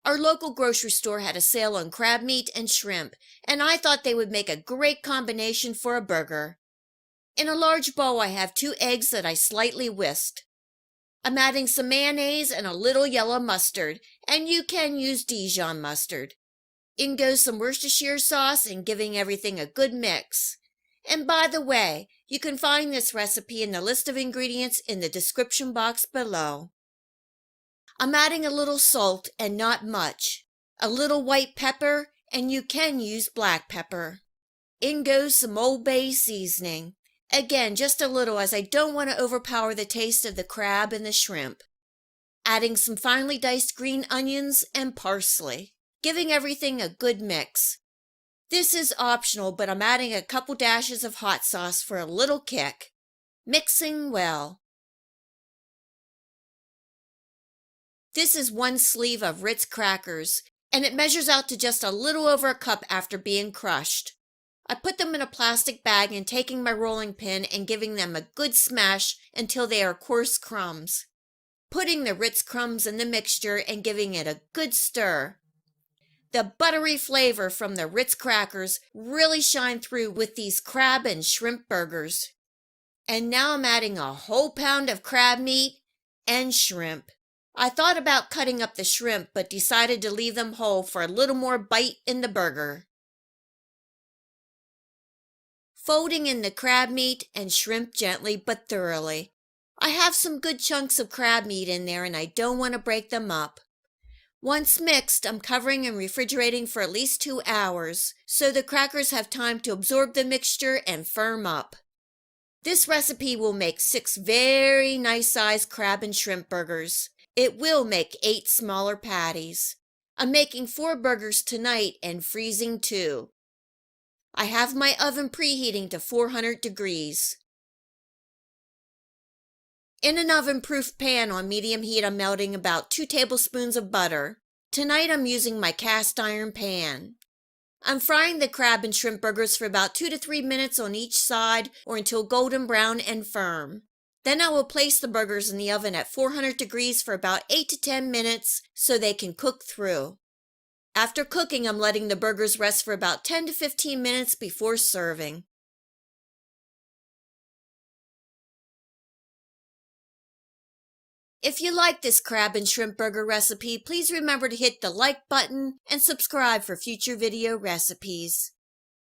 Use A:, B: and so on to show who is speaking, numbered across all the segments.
A: Our local grocery store had a sale on crab meat and shrimp, and I thought they would make a great combination for a burger. In a large bowl, I have 2 eggs that I slightly whisked. I'm adding some mayonnaise and a little yellow mustard, and you can use Dijon mustard. In goes some Worcestershire sauce and giving everything a good mix. And by the way, you can find this recipe in the list of ingredients in the description box below. I'm adding a little salt and not much, a little white pepper, and you can use black pepper. In goes some Old Bay seasoning. Again, just a little, as I don't want to overpower the taste of the crab and the shrimp. Adding some finely diced green onions and parsley, giving everything a good mix. This is optional, but I'm adding a couple dashes of hot sauce for a little kick. Mixing well. This is 1 sleeve of Ritz crackers, and it measures out to just a little over a cup after being crushed. I put them in a plastic bag and taking my rolling pin and giving them a good smash until they are coarse crumbs. Putting the Ritz crumbs in the mixture and giving it a good stir. The buttery flavor from the Ritz crackers really shine through with these crab and shrimp burgers. And now I'm adding a whole pound of crab meat and shrimp. I thought about cutting up the shrimp, but decided to leave them whole for a little more bite in the burger. Folding in the crab meat and shrimp gently but thoroughly. I have some good chunks of crab meat in there and I don't want to break them up. Once mixed, I'm covering and refrigerating for at least 2 hours, so the crackers have time to absorb the mixture and firm up. This recipe will make 6 very nice sized crab and shrimp burgers. It will make 8 smaller patties. I'm making 4 burgers tonight and freezing 2. I have my oven preheating to 400 degrees. In an oven-proof pan on medium heat, I'm melting about 2 tablespoons of butter. Tonight I'm using my cast iron pan. I'm frying the crab and shrimp burgers for about 2 to 3 minutes on each side or until golden brown and firm. Then I will place the burgers in the oven at 400 degrees for about 8 to 10 minutes so they can cook through. After cooking, I'm letting the burgers rest for about 10 to 15 minutes before serving. If you like this crab and shrimp burger recipe, please remember to hit the like button and subscribe for future video recipes.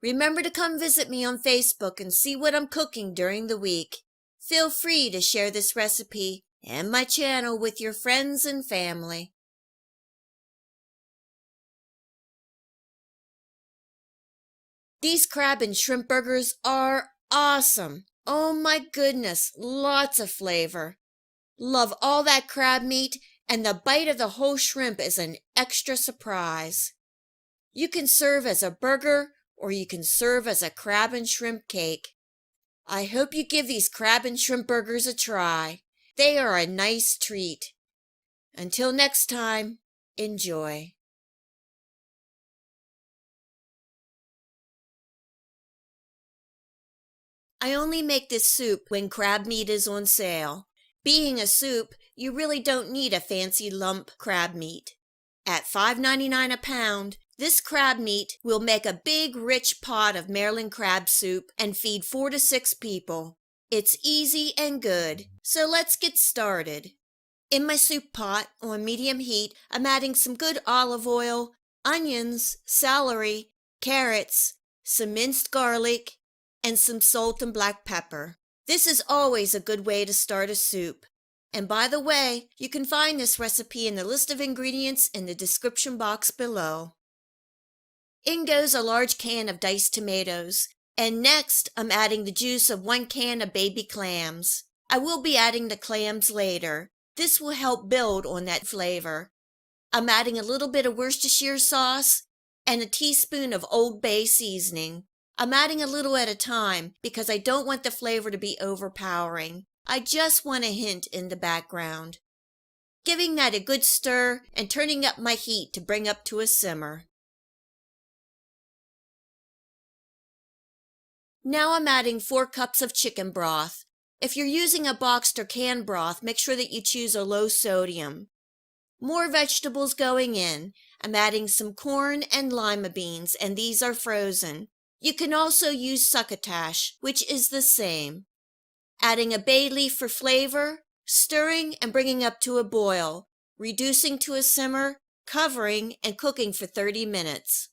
A: Remember to come visit me on Facebook and see what I'm cooking during the week. Feel free to share this recipe and my channel with your friends and family. These crab and shrimp burgers are awesome. Oh my goodness, lots of flavor. Love all that crab meat, and the bite of the whole shrimp is an extra surprise. You can serve as a burger or you can serve as a crab and shrimp cake. I hope you give these crab and shrimp burgers a try. They are a nice treat. Until next time, enjoy. I only make this soup when crab meat is on sale. Being a soup, you really don't need a fancy lump crab meat. At $5.99 a pound, this crab meat will make a big, rich pot of Maryland crab soup and feed 4 to 6 people. It's easy and good, so let's get started. In my soup pot, on medium heat, I'm adding some good olive oil, onions, celery, carrots, some minced garlic, and some salt and black pepper. This is always a good way to start a soup. And by the way, you can find this recipe in the list of ingredients in the description box below. In goes a large can of diced tomatoes, and next I'm adding the juice of 1 can of baby clams. I will be adding the clams later. This will help build on that flavor. I'm adding a little bit of Worcestershire sauce and a teaspoon of Old Bay seasoning. I'm adding a little at a time because I don't want the flavor to be overpowering. I just want a hint in the background. Giving that a good stir and turning up my heat to bring up to a simmer. Now I'm adding 4 cups of chicken broth. If you're using a boxed or canned broth, make sure that you choose a low sodium. More vegetables going in. I'm adding some corn and lima beans, and these are frozen. You can also use succotash, which is the same. Adding a bay leaf for flavor, stirring and bringing up to a boil, reducing to a simmer, covering and cooking for 30 minutes.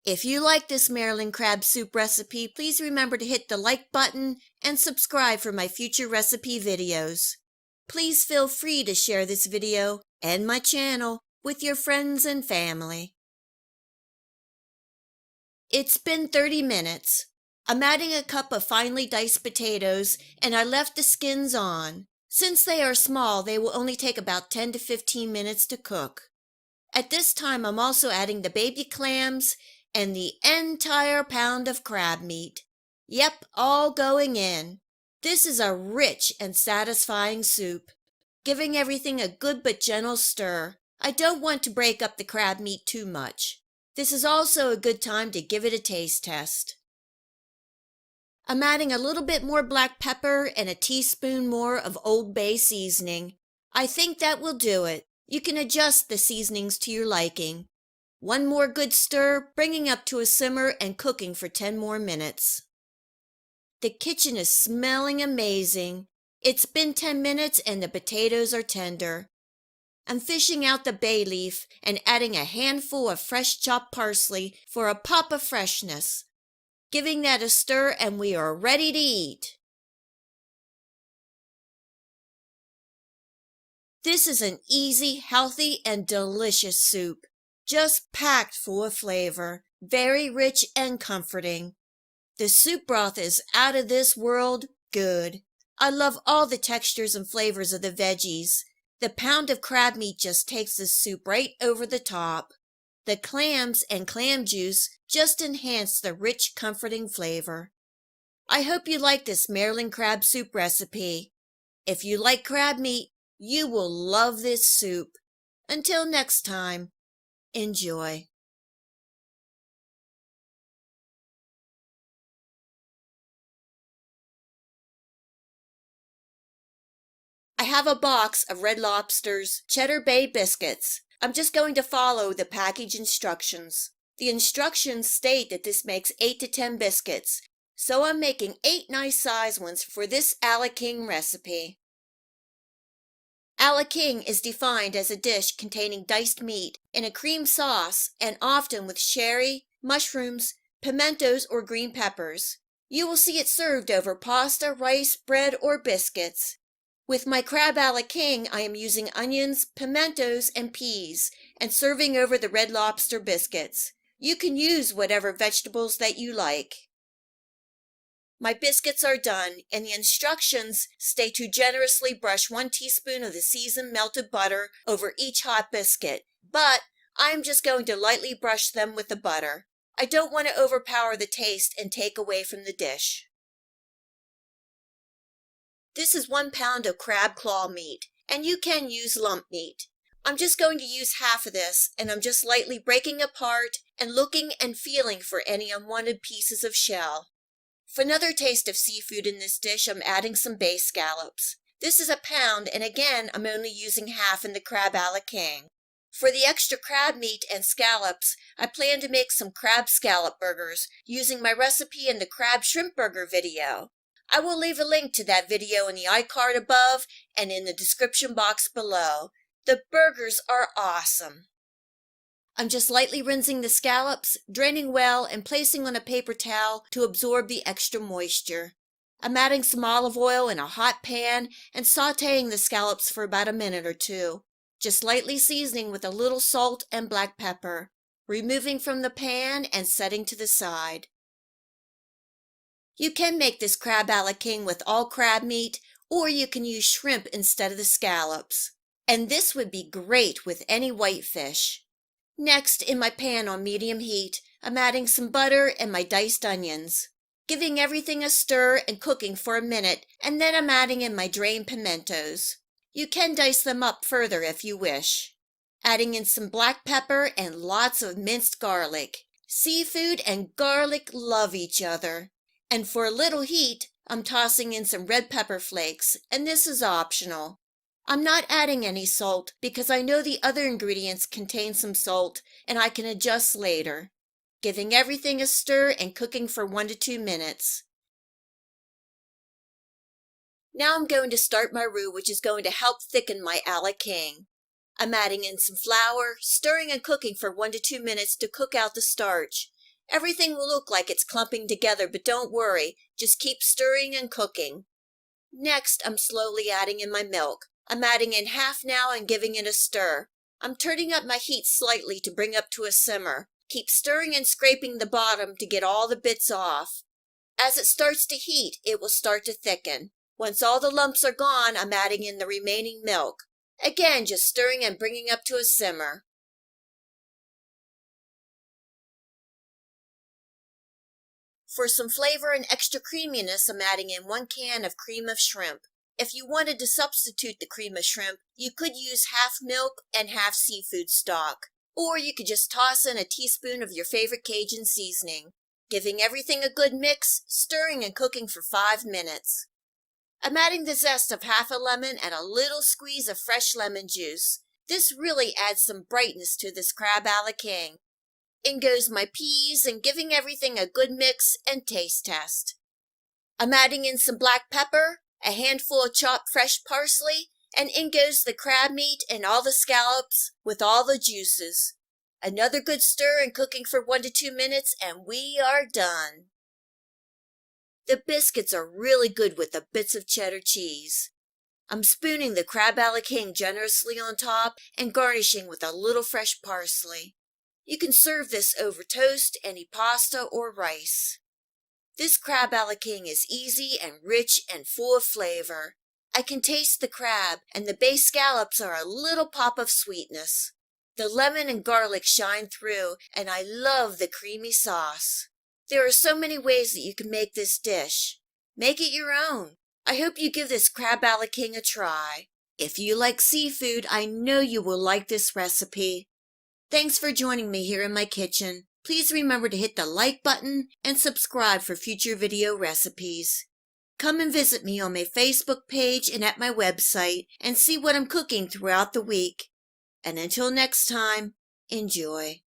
A: If you like this Maryland crab soup recipe, please remember to hit the like button and subscribe for my future recipe videos. Please feel free to share this video and my channel with your friends and family. It's been 30 minutes. I'm adding a cup of finely diced potatoes, and I left the skins on. Since they are small, they will only take about 10 to 15 minutes to cook. At this time, I'm also adding the baby clams and the entire pound of crab meat. Yep, all going in. This is a rich and satisfying soup, giving everything a good but gentle stir. I don't want to break up the crab meat too much. This is also a good time to give it a taste test. I'm adding a little bit more black pepper and a teaspoon more of Old Bay seasoning. I think that will do it. You can adjust the seasonings to your liking. One more good stir, bringing up to a simmer and cooking for 10 more minutes. The kitchen is smelling amazing. It's been 10 minutes and the potatoes are tender. I'm fishing out the bay leaf and adding a handful of fresh chopped parsley for a pop of freshness. Giving that a stir and we are ready to eat. This is an easy, healthy, and delicious soup, just packed full of flavor, very rich and comforting. The soup broth is out of this world good. I love all the textures and flavors of the veggies. The pound of crab meat just takes the soup right over the top. The clams and clam juice just enhance the rich, comforting flavor. I hope you like this Maryland crab soup recipe. If you like crab meat, you will love this soup. Until next time, enjoy. I have a box of Red Lobster's Cheddar Bay biscuits. I'm just going to follow the package instructions. The instructions state that this makes 8 to 10 biscuits, so I'm making 8 nice size ones for this a la king recipe. A la king is defined as a dish containing diced meat in a cream sauce and often with sherry, mushrooms, pimentos, or green peppers. You will see it served over pasta, rice, bread, or biscuits. With my crab a la king, I am using onions, pimentos, and peas, and serving over the Red Lobster biscuits. You can use whatever vegetables that you like. My biscuits are done, and the instructions state to generously brush 1 teaspoon of the seasoned melted butter over each hot biscuit, but I'm just going to lightly brush them with the butter. I don't want to overpower the taste and take away from the dish. This is 1 pound of crab claw meat, and you can use lump meat. I'm just going to use half of this, and I'm just lightly breaking apart and looking and feeling for any unwanted pieces of shell. For another taste of seafood in this dish, I'm adding some bay scallops. This is 1 pound, and again, I'm only using half in the crab a la king. For the extra crab meat and scallops, I plan to make some crab scallop burgers using my recipe in the crab shrimp burger video. I will leave a link to that video in the iCard above and in the description box below. The burgers are awesome. I'm just lightly rinsing the scallops, draining well, and placing on a paper towel to absorb the extra moisture. I'm adding some olive oil in a hot pan and sautéing the scallops for about a minute or 2, just lightly seasoning with a little salt and black pepper, removing from the pan and setting to the side. You can make this crab a la king with all crab meat, or you can use shrimp instead of the scallops. And this would be great with any white fish. Next, in my pan on medium heat, I'm adding some butter and my diced onions, giving everything a stir and cooking for a minute, and then I'm adding in my drained pimentos. You can dice them up further if you wish. Adding in some black pepper and lots of minced garlic. Seafood and garlic love each other. And for a little heat, I'm tossing in some red pepper flakes, and this is optional. I'm not adding any salt because I know the other ingredients contain some salt and I can adjust later. Giving everything a stir and cooking for 1 to 2 minutes. Now I'm going to start my roux, which is going to help thicken my a la king. I'm adding in some flour, stirring and cooking for 1 to 2 minutes to cook out the starch. Everything will look like it's clumping together, but don't worry, just keep stirring and cooking. Next, I'm slowly adding in my milk. I'm adding in half now and giving it a stir. I'm turning up my heat slightly to bring up to a simmer. Keep stirring and scraping the bottom to get all the bits off. As it starts to heat, it will start to thicken. Once all the lumps are gone, I'm adding in the remaining milk. Again, just stirring and bringing up to a simmer. For some flavor and extra creaminess, I'm adding in 1 can of cream of shrimp. If you wanted to substitute the cream of shrimp, you could use half milk and half seafood stock. Or you could just toss in a teaspoon of your favorite Cajun seasoning. Giving everything a good mix, stirring and cooking for 5 minutes. I'm adding the zest of half a lemon and a little squeeze of fresh lemon juice. This really adds some brightness to this crab a la king. In goes my peas and giving everything a good mix and taste test. I'm adding in some black pepper, a handful of chopped fresh parsley, and in goes the crab meat and all the scallops with all the juices. Another good stir and cooking for 1 to 2 minutes and we are done. The biscuits are really good with the bits of cheddar cheese. I'm spooning the crab a la king generously on top and garnishing with a little fresh parsley. You can serve this over toast, any pasta, or rice. This crab a la king is easy and rich and full of flavor. I can taste the crab, and the bay scallops are a little pop of sweetness. The lemon and garlic shine through, and I love the creamy sauce. There are so many ways that you can make this dish. Make it your own. I hope you give this crab a la king a try. If you like seafood, I know you will like this recipe. Thanks for joining me here in my kitchen. Please remember to hit the like button and subscribe for future video recipes. Come and visit me on my Facebook page and at my website and see what I'm cooking throughout the week. And until next time, enjoy.